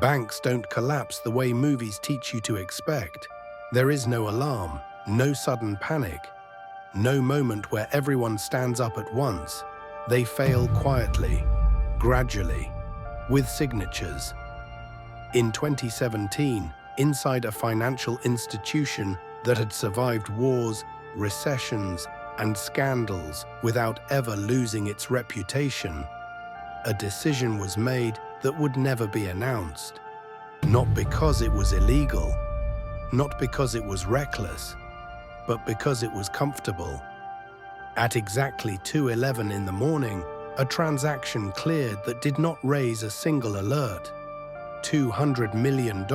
Banks don't collapse the way movies teach you to expect. There is no alarm, no sudden panic, no moment where everyone stands up at once. They fail quietly, gradually, with signatures. In 2017, inside a financial institution that had survived wars, recessions, and scandals without ever losing its reputation, a decision was made that would never be announced. Not because it was illegal, not because it was reckless, but because it was comfortable. At exactly 2:11 in the morning, a transaction cleared that did not raise a single alert. $200 million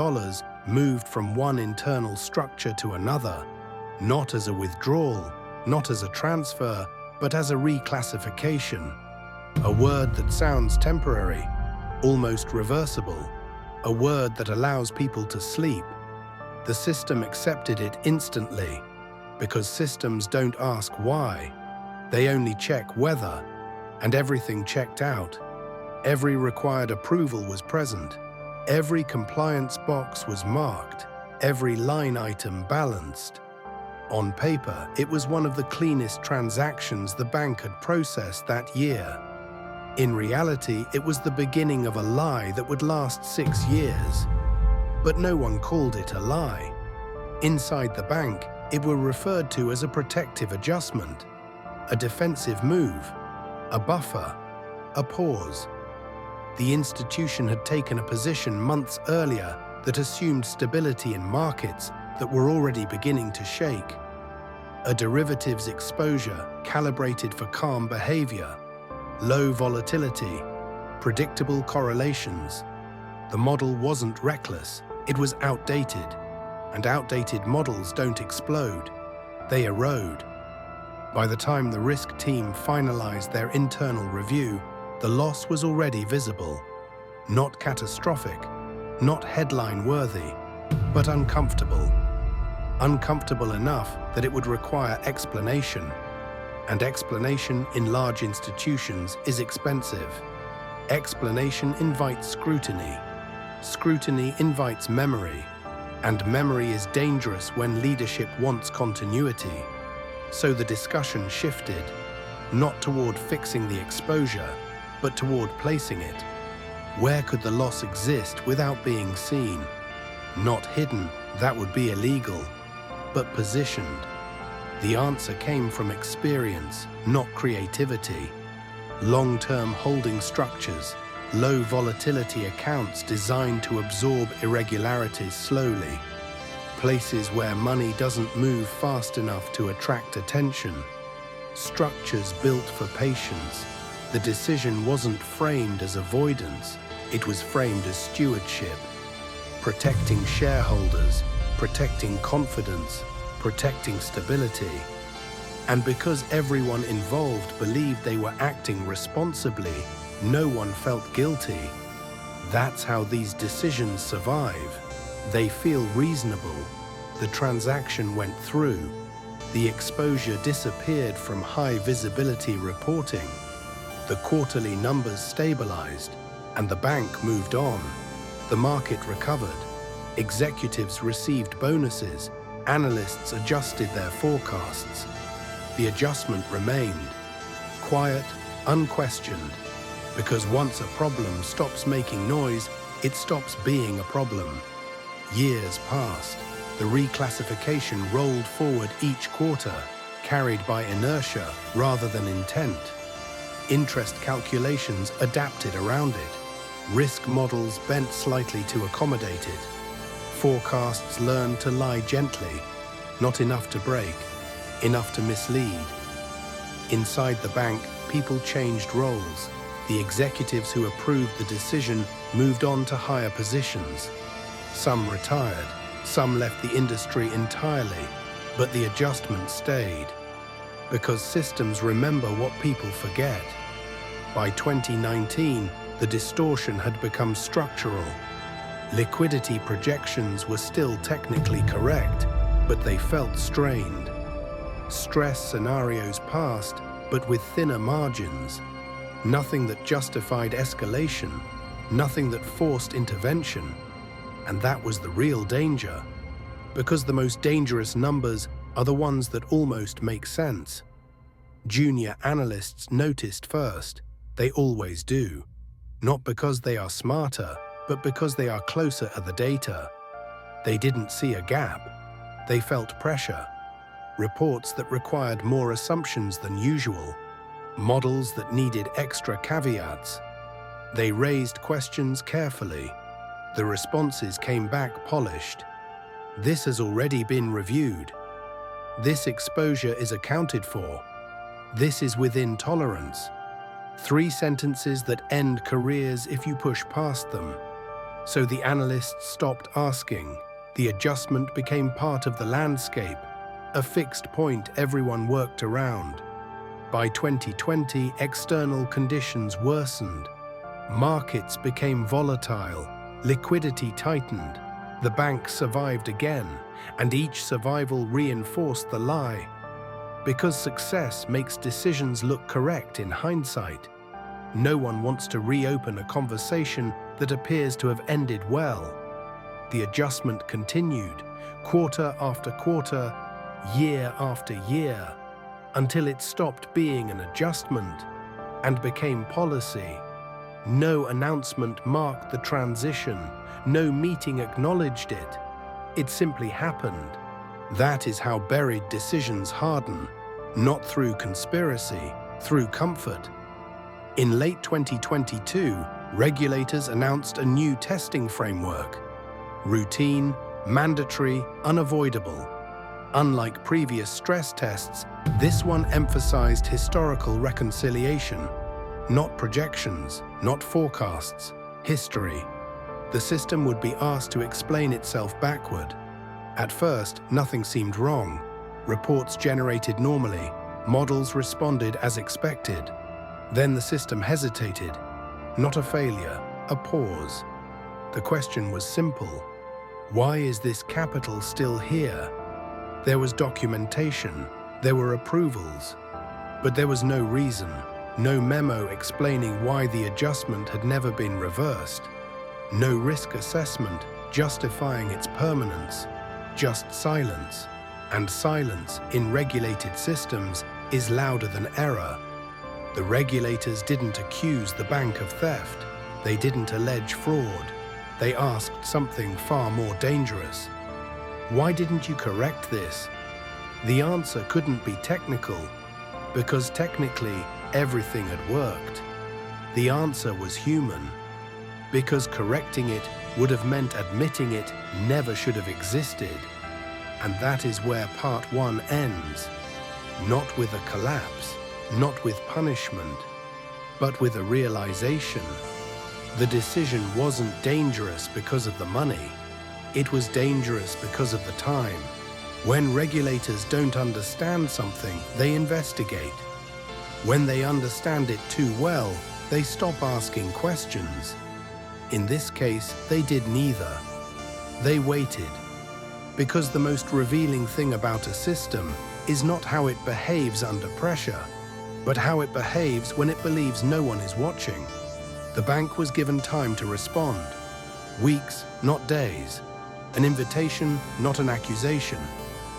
moved from one internal structure to another, not as a withdrawal, not as a transfer, but as a reclassification. A word that sounds temporary, almost reversible, a word that allows people to sleep. The system accepted it instantly, because systems don't ask why. They only check whether, and everything checked out. Every required approval was present. Every compliance box was marked. Every line item balanced. On paper, it was one of the cleanest transactions the bank had processed that year. In reality, it was the beginning of a lie that would last 6 years. But no one called it a lie. Inside the bank, it were referred to as a protective adjustment, a defensive move, a buffer, a pause. The institution had taken a position months earlier that assumed stability in markets that were already beginning to shake. A derivatives exposure calibrated for calm behavior, low volatility, predictable correlations. The model wasn't reckless, it was outdated. And outdated models don't explode, they erode. By the time the risk team finalized their internal review, the loss was already visible. Not catastrophic, not headline-worthy, but uncomfortable. Uncomfortable enough that it would require explanation. And explanation in large institutions is expensive. Explanation invites scrutiny. Scrutiny invites memory. And memory is dangerous when leadership wants continuity. So the discussion shifted, not toward fixing the exposure, but toward placing it. Where could the loss exist without being seen? Not hidden, that would be illegal, but positioned. The answer came from experience, not creativity. Long-term holding structures, low volatility accounts designed to absorb irregularities slowly. Places where money doesn't move fast enough to attract attention. Structures built for patience. The decision wasn't framed as avoidance, it was framed as stewardship. Protecting shareholders, protecting confidence, protecting stability. And because everyone involved believed they were acting responsibly, no one felt guilty. That's how these decisions survive. They feel reasonable. The transaction went through. The exposure disappeared from high visibility reporting. The quarterly numbers stabilized, and the bank moved on. The market recovered. Executives received bonuses. Analysts adjusted their forecasts. The adjustment remained. Quiet, unquestioned. Because once a problem stops making noise, it stops being a problem. Years passed. The reclassification rolled forward each quarter, carried by inertia rather than intent. Interest calculations adapted around it. Risk models bent slightly to accommodate it. Forecasts learned to lie gently, not enough to break, enough to mislead. Inside the bank, people changed roles. The executives who approved the decision moved on to higher positions. Some retired, some left the industry entirely, but the adjustment stayed. Because systems remember what people forget. By 2019, the distortion had become structural. Liquidity projections were still technically correct, but they felt strained. Stress scenarios passed, but with thinner margins. Nothing that justified escalation, nothing that forced intervention. And that was the real danger, because the most dangerous numbers are the ones that almost make sense. Junior analysts noticed first. They always do. Not because they are smarter, but because they are closer to the data. They didn't see a gap. They felt pressure. Reports that required more assumptions than usual. Models that needed extra caveats. They raised questions carefully. The responses came back polished. This has already been reviewed. This exposure is accounted for. This is within tolerance. 3 sentences that end careers if you push past them. So the analysts stopped asking. The adjustment became part of the landscape, a fixed point everyone worked around. By 2020, external conditions worsened. Markets became volatile. Liquidity tightened. The bank survived again, and each survival reinforced the lie. Because success makes decisions look correct in hindsight, no one wants to reopen a conversation that appears to have ended well. The adjustment continued, quarter after quarter, year after year, until it stopped being an adjustment and became policy. No announcement marked the transition. No meeting acknowledged it. It simply happened. That is how buried decisions harden, not through conspiracy, through comfort. In late 2022, regulators announced a new testing framework. Routine, mandatory, unavoidable. Unlike previous stress tests, this one emphasized historical reconciliation. Not projections, not forecasts, history. The system would be asked to explain itself backward. At first, nothing seemed wrong. Reports generated normally. Models responded as expected. Then the system hesitated. Not a failure, a pause. The question was simple. Why is this capital still here? There was documentation. There were approvals. But there was no reason. No memo explaining why the adjustment had never been reversed. No risk assessment justifying its permanence. Just silence. And silence in regulated systems is louder than error. The regulators didn't accuse the bank of theft. They didn't allege fraud. They asked something far more dangerous. Why didn't you correct this? The answer couldn't be technical, because technically everything had worked. The answer was human, because correcting it would have meant admitting it never should have existed. And that is where part 1 ends. Not with a collapse, not with punishment, but with a realization. The decision wasn't dangerous because of the money. It was dangerous because of the time. When regulators don't understand something, they investigate. When they understand it too well, they stop asking questions. In this case, they did neither. They waited. Because the most revealing thing about a system is not how it behaves under pressure, but how it behaves when it believes no one is watching. The bank was given time to respond. Weeks, not days. An invitation, not an accusation.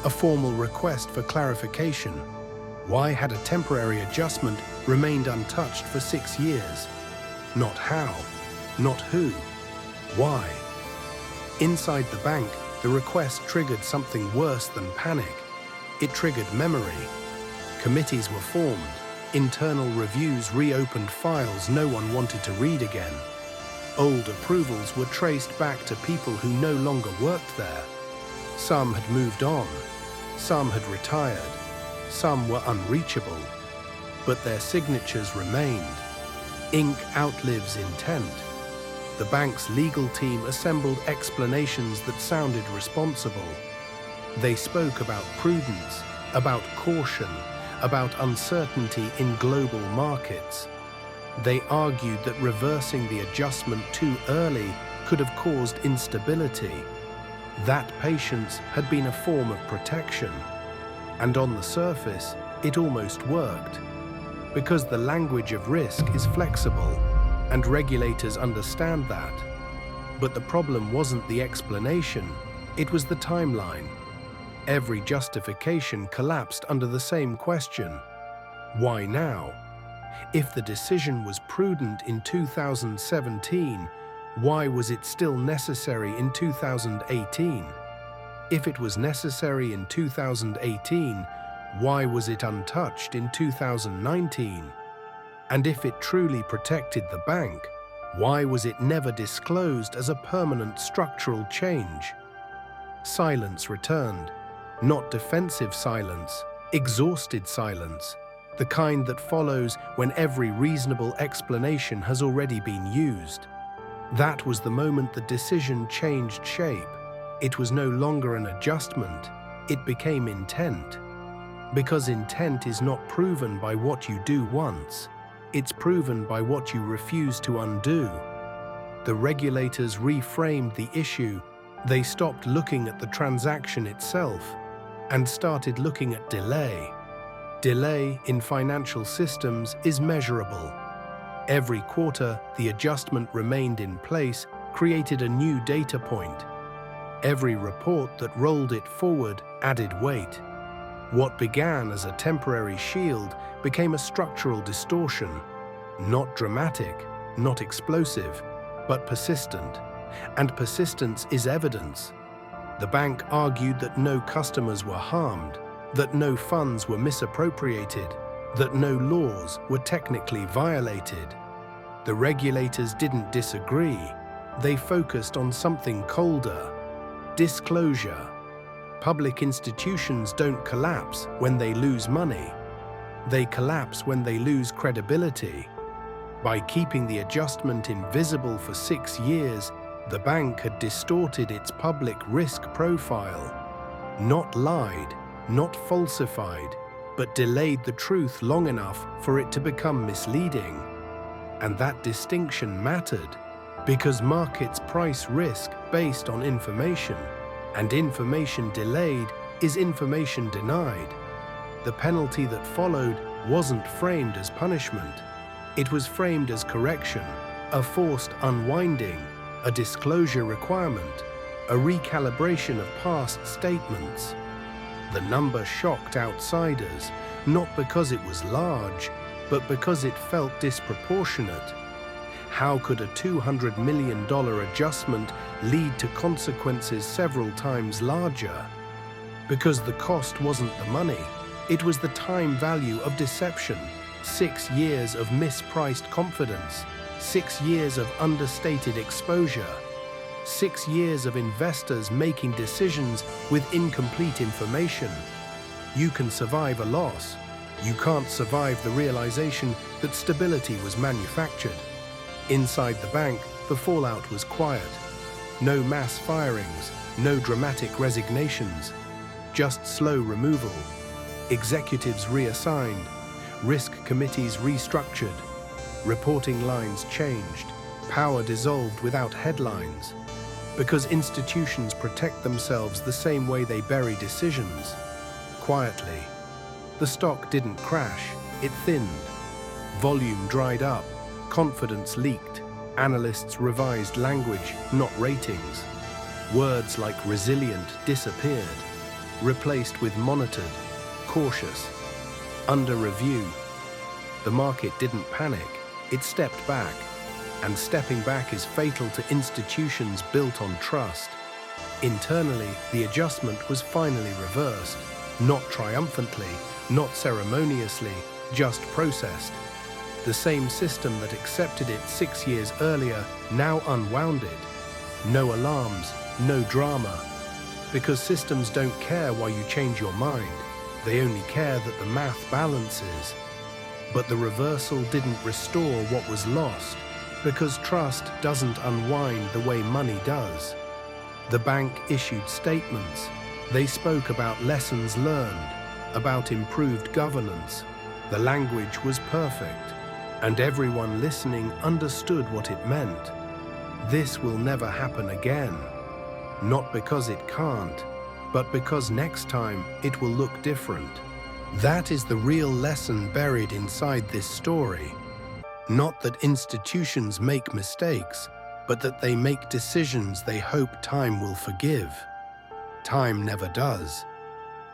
A formal request for clarification. Why had a temporary adjustment remained untouched for 6 years? Not how, not who, why? Inside the bank, the request triggered something worse than panic. It triggered memory. Committees were formed. Internal reviews reopened files no one wanted to read again. Old approvals were traced back to people who no longer worked there. Some had moved on. Some had retired. Some were unreachable. But their signatures remained. Ink outlives intent. The bank's legal team assembled explanations that sounded responsible. They spoke about prudence, about caution, about uncertainty in global markets. They argued that reversing the adjustment too early could have caused instability. That patience had been a form of protection. And on the surface, it almost worked. Because the language of risk is flexible. and regulators understand that. But the problem wasn't the explanation, it was the timeline. Every justification collapsed under the same question: why now? If the decision was prudent in 2017, why was it still necessary in 2018? If it was necessary in 2018, why was it untouched in 2019? And if it truly protected the bank, why was it never disclosed as a permanent structural change? Silence returned. Not defensive silence, exhausted silence, the kind that follows when every reasonable explanation has already been used. That was the moment the decision changed shape. It was no longer an adjustment, it became intent. Because intent is not proven by what you do once, it's proven by what you refuse to undo. The regulators reframed the issue. They stopped looking at the transaction itself and started looking at delay. Delay in financial systems is measurable. Every quarter, the adjustment remained in place, created a new data point. Every report that rolled it forward added weight. What began as a temporary shield became a structural distortion, not dramatic, not explosive, but persistent. And persistence is evidence. The bank argued that no customers were harmed, that no funds were misappropriated, that no laws were technically violated. The regulators didn't disagree. They focused on something colder: disclosure. Public institutions don't collapse when they lose money. They collapse when they lose credibility. By keeping the adjustment invisible for 6 years, the bank had distorted its public risk profile. Not lied, not falsified, but delayed the truth long enough for it to become misleading. And that distinction mattered, because markets price risk based on information, and information delayed is information denied. The penalty that followed wasn't framed as punishment. It was framed as correction, a forced unwinding, a disclosure requirement, a recalibration of past statements. The number shocked outsiders, not because it was large, but because it felt disproportionate. How could a $200 million adjustment lead to consequences several times larger? Because the cost wasn't the money, it was the time value of deception. 6 years of mispriced confidence, 6 years of understated exposure, 6 years of investors making decisions with incomplete information. You can survive a loss. You can't survive the realization that stability was manufactured. Inside the bank, the fallout was quiet. No mass firings, no dramatic resignations, just slow removal. Executives reassigned, risk committees restructured, reporting lines changed, power dissolved without headlines. Because institutions protect themselves the same way they bury decisions, quietly. The stock didn't crash, it thinned. Volume dried up, confidence leaked. Analysts revised language, not ratings. Words like resilient disappeared, replaced with monitored, cautious, under review. The market didn't panic, it stepped back. And stepping back is fatal to institutions built on trust. Internally, the adjustment was finally reversed, not triumphantly, not ceremoniously, just processed. The same system that accepted it 6 years earlier now unwound it. No alarms, no drama. Because systems don't care why you change your mind. They only care that the math balances. But the reversal didn't restore what was lost, because trust doesn't unwind the way money does. The bank issued statements. They spoke about lessons learned, about improved governance. The language was perfect, and everyone listening understood what it meant. This will never happen again. Not because it can't, but because next time it will look different. That is the real lesson buried inside this story. Not that institutions make mistakes, but that they make decisions they hope time will forgive. Time never does.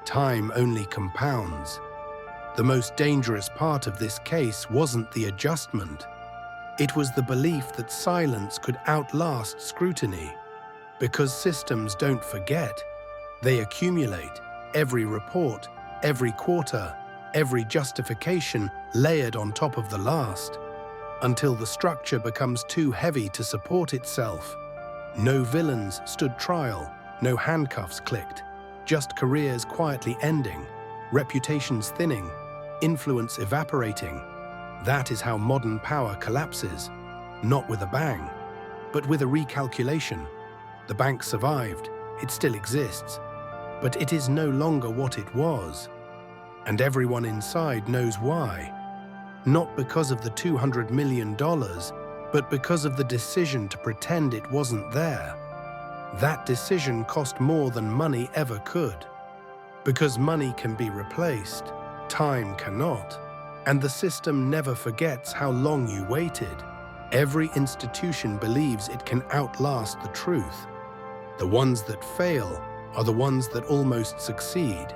Time only compounds. The most dangerous part of this case wasn't the adjustment. It was the belief that silence could outlast scrutiny. Because systems don't forget, they accumulate. Every report, every quarter, every justification layered on top of the last, until the structure becomes too heavy to support itself. No villains stood trial, no handcuffs clicked, just careers quietly ending, reputations thinning, influence evaporating. That is how modern power collapses, not with a bang, but with a recalculation. The bank survived, it still exists, but it is no longer what it was. And everyone inside knows why. Not because of the $200 million, but because of the decision to pretend it wasn't there. That decision cost more than money ever could. Because money can be replaced, time cannot. And the system never forgets how long you waited. Every institution believes it can outlast the truth. The ones that fail are the ones that almost succeed.